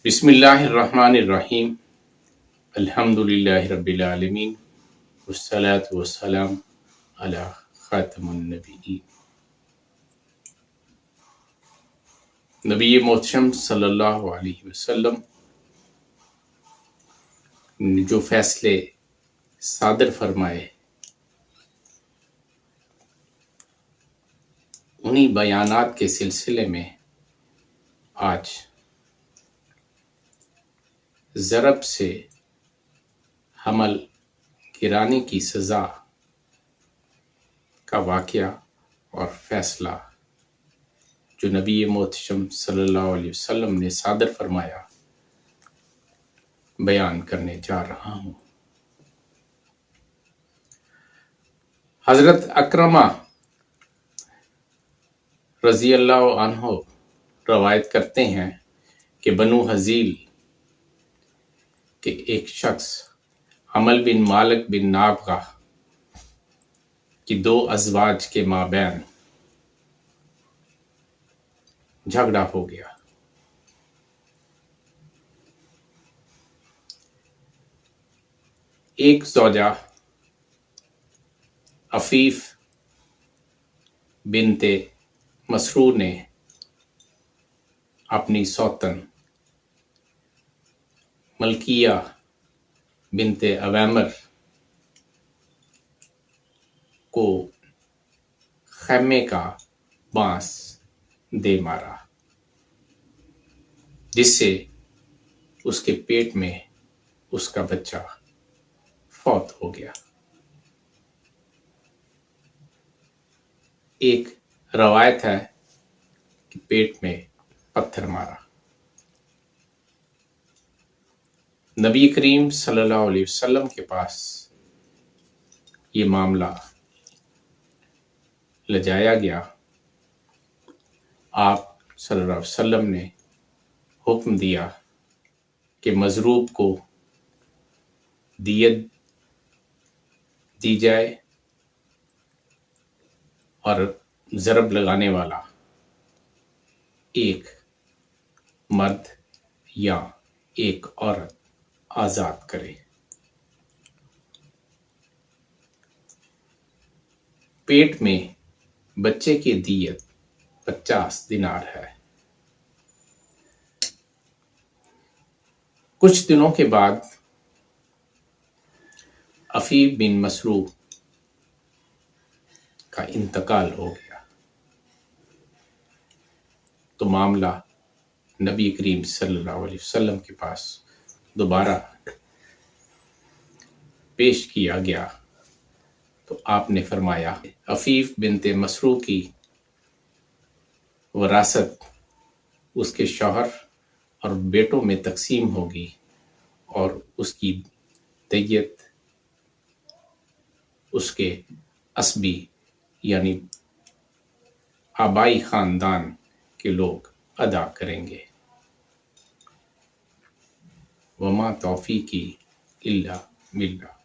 بسم اللہ الرحمن الرحیم الحمد للہ رب العالمین والصلاة والسلام علی خاتم النبیین نبی محتشم صلی اللہ علیہ وسلم نے جو فیصلے صادر فرمائے انہی بیانات کے سلسلے میں آج ضرب سے حمل گرانے کی سزا کا واقعہ اور فیصلہ جو نبی محتشم صلی اللہ علیہ وسلم نے صادر فرمایا بیان کرنے جا رہا ہوں۔ حضرت اکرمہ رضی اللہ عنہ روایت کرتے ہیں کہ بنو حذیل کہ ایک شخص حمل بن مالک بن نابغہ کی دو ازواج کے مابین جھگڑا ہو گیا۔ ایک زوجہ عفیف بنت مسرور نے اپنی سوتن ملکیہ بنت عویمر کو خیمے کا بانس دے مارا جس سے اس کے پیٹ میں اس کا بچہ فوت ہو گیا۔ ایک روایت ہے کہ پیٹ میں پتھر مارا۔ نبی کریم صلی اللہ علیہ وسلم کے پاس یہ معاملہ لجایا گیا۔ آپ صلی اللہ علیہ وسلم نے حکم دیا کہ مضروب کو دیت دی جائے اور ضرب لگانے والا ایک مرد یا ایک عورت آزاد کرے۔ پیٹ میں بچے کی دیت 50 دینار ہے۔ کچھ دنوں کے بعد عفیف بن مسروق کا انتقال ہو گیا تو معاملہ نبی کریم صلی اللہ علیہ وسلم کے پاس دوبارہ پیش کیا گیا تو آپ نے فرمایا عفیف بنت مسروق کی وراثت اس کے شوہر اور بیٹوں میں تقسیم ہوگی اور اس کی دیت اس کے عصبی یعنی آبائی خاندان کے لوگ ادا کریں گے۔ وما توفیقی الا باللہ۔